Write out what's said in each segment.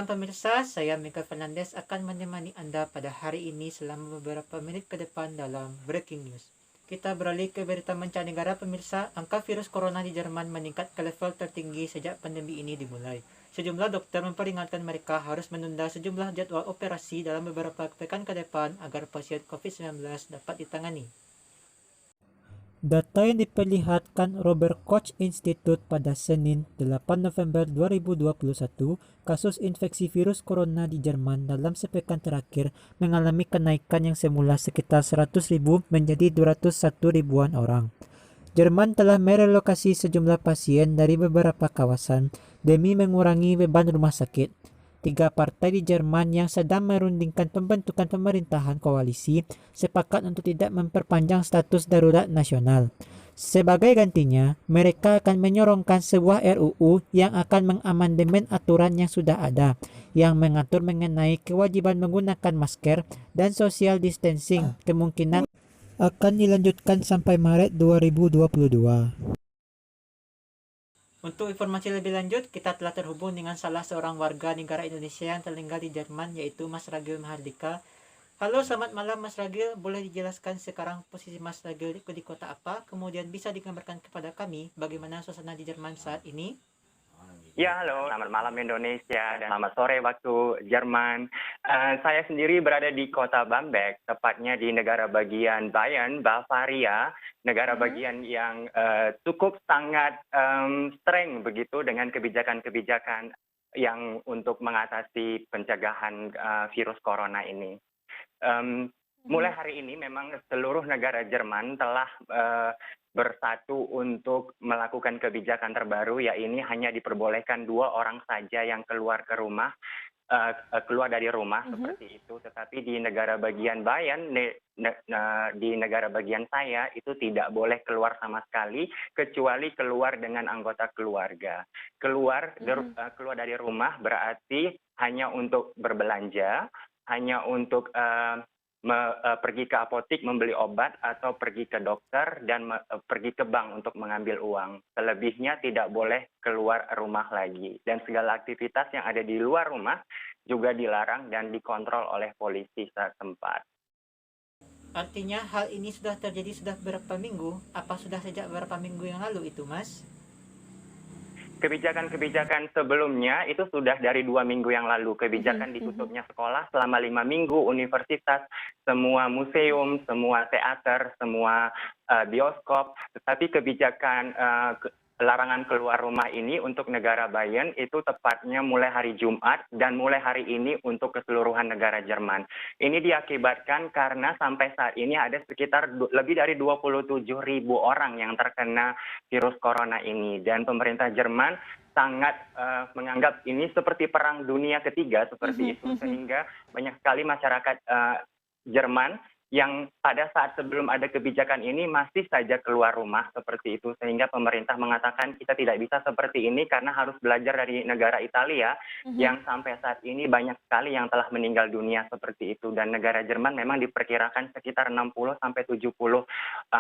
malam pemirsa, saya Mika Fernandez akan menemani Anda pada hari ini selama beberapa menit ke depan dalam Breaking News. Kita beralih ke berita mancanegara pemirsa, angka virus corona di Jerman meningkat ke level tertinggi sejak pandemi ini dimulai. Sejumlah dokter memperingatkan mereka harus menunda sejumlah jadwal operasi dalam beberapa pekan ke depan agar pasien COVID-19 dapat ditangani. Data yang diperlihatkan Robert Koch Institute pada Senin, 8 November 2021, kasus infeksi virus corona di Jerman dalam sepekan terakhir mengalami kenaikan yang semula sekitar 100.000 menjadi 201 ribuan orang. Jerman telah merelokasi sejumlah pasien dari beberapa kawasan demi mengurangi beban rumah sakit. Tiga partai di Jerman yang sedang merundingkan pembentukan pemerintahan koalisi sepakat untuk tidak memperpanjang status darurat nasional. Sebagai gantinya, mereka akan menyorongkan sebuah RUU yang akan mengamandemen aturan yang sudah ada, yang mengatur mengenai kewajiban menggunakan masker dan social distancing kemungkinan akan dilanjutkan sampai Maret 2022. Untuk informasi lebih lanjut, kita telah terhubung dengan salah seorang warga negara Indonesia yang tertinggal di Jerman, yaitu Mas Ragil Mahardika. Halo, selamat malam Mas Ragil. Boleh dijelaskan sekarang posisi Mas Ragil di kota apa? Kemudian bisa digambarkan kepada kami bagaimana suasana di Jerman saat ini? Ya, halo. Selamat malam Indonesia dan selamat sore waktu Jerman. Saya sendiri berada di kota Bamberg, tepatnya di negara bagian Bayern, Bavaria, negara bagian yang cukup sangat streng begitu dengan kebijakan-kebijakan yang untuk mengatasi pencegahan virus corona ini. Mulai hari ini memang seluruh negara Jerman telah bersatu untuk melakukan kebijakan terbaru, yaitu hanya diperbolehkan 2 orang saja yang keluar dari rumah seperti itu. Tetapi di negara bagian Bayern, di negara bagian saya itu tidak boleh keluar sama sekali kecuali keluar dengan anggota keluarga. Keluar dari rumah berarti hanya untuk berbelanja, hanya untuk pergi ke apotik membeli obat atau pergi ke dokter dan pergi ke bank untuk mengambil uang. Selebihnya tidak boleh keluar rumah lagi. Dan segala aktivitas yang ada di luar rumah juga dilarang dan dikontrol oleh polisi setempat. Artinya hal ini sudah terjadi sudah berapa minggu? Apa sudah sejak berapa minggu yang lalu itu, Mas? Kebijakan-kebijakan sebelumnya itu sudah dari 2 minggu yang lalu. Kebijakan ditutupnya sekolah selama 5 minggu, universitas, semua museum, semua teater, semua bioskop. Tetapi kebijakan larangan keluar rumah ini untuk negara Bayern itu tepatnya mulai hari Jumat dan mulai hari ini untuk keseluruhan negara Jerman. Ini diakibatkan karena sampai saat ini ada sekitar lebih dari 27.000 orang yang terkena virus corona ini. Dan pemerintah Jerman sangat menganggap ini seperti perang dunia ketiga seperti itu. Sehingga banyak sekali masyarakat Jerman yang pada saat sebelum ada kebijakan ini masih saja keluar rumah seperti itu. Sehingga pemerintah mengatakan kita tidak bisa seperti ini karena harus belajar dari negara Italia yang sampai saat ini banyak sekali yang telah meninggal dunia seperti itu. Dan negara Jerman memang diperkirakan sekitar 60-70%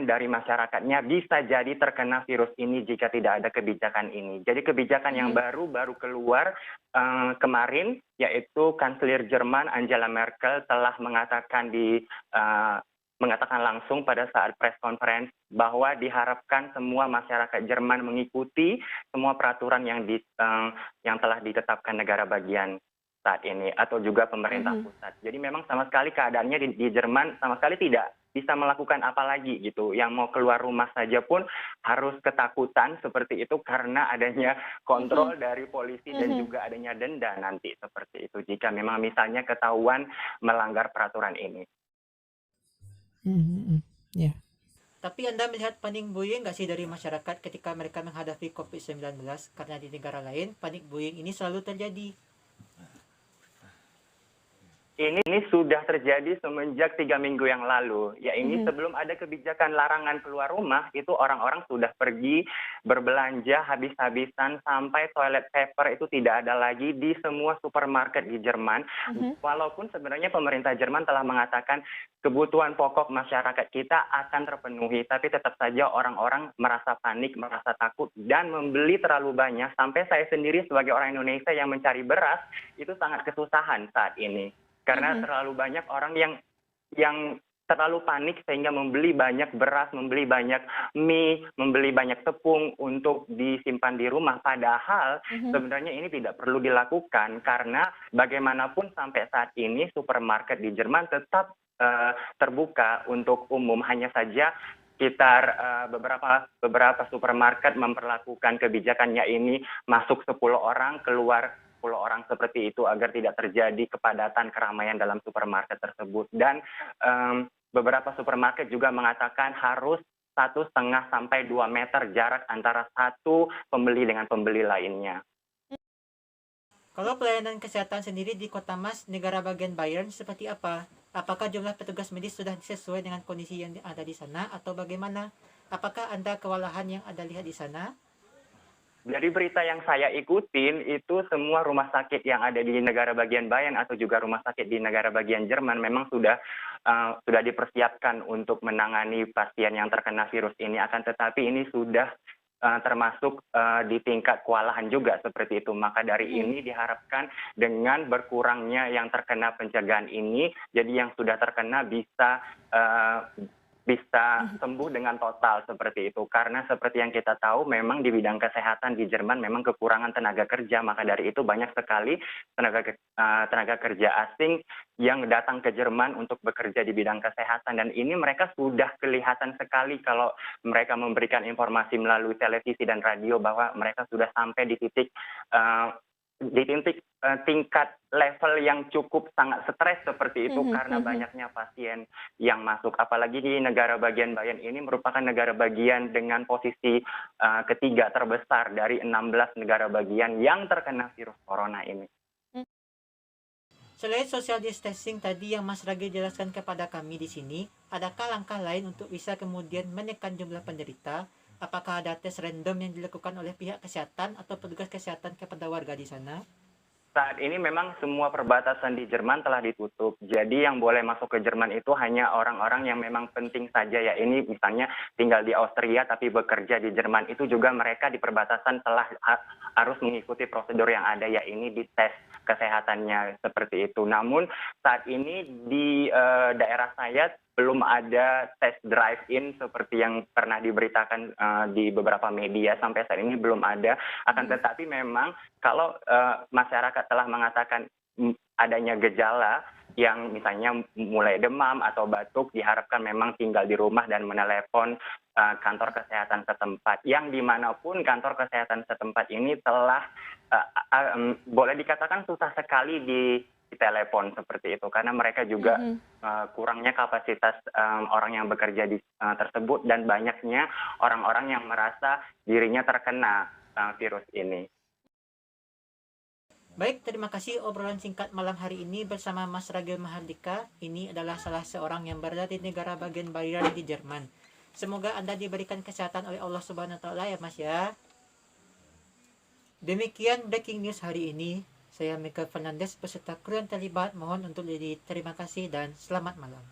dari masyarakatnya bisa jadi terkena virus ini jika tidak ada kebijakan ini. Jadi kebijakan yang baru keluar kemarin, yaitu Kanselir Jerman Angela Merkel telah mengatakan mengatakan langsung pada saat press conference bahwa diharapkan semua masyarakat Jerman mengikuti semua peraturan yang telah ditetapkan negara bagian saat ini atau juga pemerintah pusat. Jadi memang sama sekali keadaannya di Jerman sama sekali tidak bisa melakukan apa lagi gitu. Yang mau keluar rumah saja pun harus ketakutan seperti itu karena adanya kontrol dari polisi dan juga adanya denda nanti seperti itu jika memang misalnya ketahuan melanggar peraturan ini. Ya. Tapi Anda melihat panik buying nggak sih dari masyarakat ketika mereka menghadapi COVID-19? Karena di negara lain panik buying ini selalu terjadi. Ini sudah terjadi semenjak 3 minggu yang lalu. Ya ini Mhm. sebelum ada kebijakan larangan keluar rumah, itu orang-orang sudah pergi berbelanja habis-habisan sampai toilet paper itu tidak ada lagi di semua supermarket di Jerman. Mhm. Walaupun sebenarnya pemerintah Jerman telah mengatakan kebutuhan pokok masyarakat kita akan terpenuhi, tapi tetap saja orang-orang merasa panik, merasa takut, dan membeli terlalu banyak. Sampai saya sendiri sebagai orang Indonesia yang mencari beras, itu sangat kesusahan saat ini. Karena Mhm. terlalu banyak orang yang terlalu panik sehingga membeli banyak beras, membeli banyak mie, membeli banyak tepung untuk disimpan di rumah. Padahal Mhm. sebenarnya ini tidak perlu dilakukan karena bagaimanapun sampai saat ini supermarket di Jerman tetap terbuka untuk umum. Hanya saja sekitar beberapa supermarket memperlakukan kebijakannya ini masuk 10 orang, keluar 10 orang seperti itu agar tidak terjadi kepadatan keramaian dalam supermarket tersebut. Dan beberapa supermarket juga mengatakan harus 1,5 sampai 2 meter jarak antara satu pembeli dengan pembeli lainnya. Kalau pelayanan kesehatan sendiri di Kota Mas, negara bagian Bayern seperti apa? Apakah jumlah petugas medis sudah sesuai dengan kondisi yang ada di sana atau bagaimana? Apakah Anda kewalahan yang Anda lihat di sana? Dari berita yang saya ikutin, itu semua rumah sakit yang ada di negara bagian Bayern atau juga rumah sakit di negara bagian Jerman memang sudah dipersiapkan untuk menangani pasien yang terkena virus ini. Akan tetapi ini sudah termasuk di tingkat kewalahan juga seperti itu. Maka dari Mhm. ini diharapkan dengan berkurangnya yang terkena pencegahan ini, jadi yang sudah terkena bisa Mhm. sembuh dengan total seperti itu. Karena seperti yang kita tahu memang di bidang kesehatan di Jerman memang kekurangan tenaga kerja. Maka dari itu banyak sekali tenaga kerja asing yang datang ke Jerman untuk bekerja di bidang kesehatan. Dan ini mereka sudah kelihatan sekali kalau mereka memberikan informasi melalui televisi dan radio bahwa mereka sudah sampai di tingkat level yang cukup sangat stres seperti itu Mhm. karena Mhm. banyaknya pasien yang masuk. Apalagi di negara bagian Bayern ini merupakan negara bagian dengan posisi ketiga terbesar dari 16 negara bagian yang terkena virus corona ini. Selain social distancing tadi yang Mas Ragi jelaskan kepada kami di sini, adakah langkah lain untuk bisa kemudian menekan jumlah penderita? Apakah ada tes random yang dilakukan oleh pihak kesehatan atau petugas kesehatan kepada warga di sana? Saat ini memang semua perbatasan di Jerman telah ditutup. Jadi yang boleh masuk ke Jerman itu hanya orang-orang yang memang penting saja ya. Ini misalnya tinggal di Austria tapi bekerja di Jerman. Itu juga mereka di perbatasan telah harus mengikuti prosedur yang ada ya. Ini dites kesehatannya seperti itu. Namun saat ini di daerah saya belum ada tes drive-in seperti yang pernah diberitakan di beberapa media. Sampai saat ini belum ada. Akan Mhm. tetapi memang kalau masyarakat telah mengatakan adanya gejala yang misalnya mulai demam atau batuk, diharapkan memang tinggal di rumah dan menelepon kantor kesehatan setempat. Yang dimanapun kantor kesehatan setempat ini telah boleh dikatakan susah sekali di telepon seperti itu karena mereka juga Mhm. kurangnya kapasitas orang yang bekerja di tersebut dan banyaknya orang-orang yang merasa dirinya terkena virus ini. Baik, terima kasih obrolan singkat malam hari ini bersama Mas Ragil Mahardika. Ini adalah salah seorang yang berada di negara bagian Bayern di Jerman. Semoga Anda diberikan kesehatan oleh Allah Subhanahu wa taala ya Mas ya. Demikian breaking news hari ini. Saya Michael Fernandez beserta kru yang terlibat mohon untuk diri terima kasih dan selamat malam.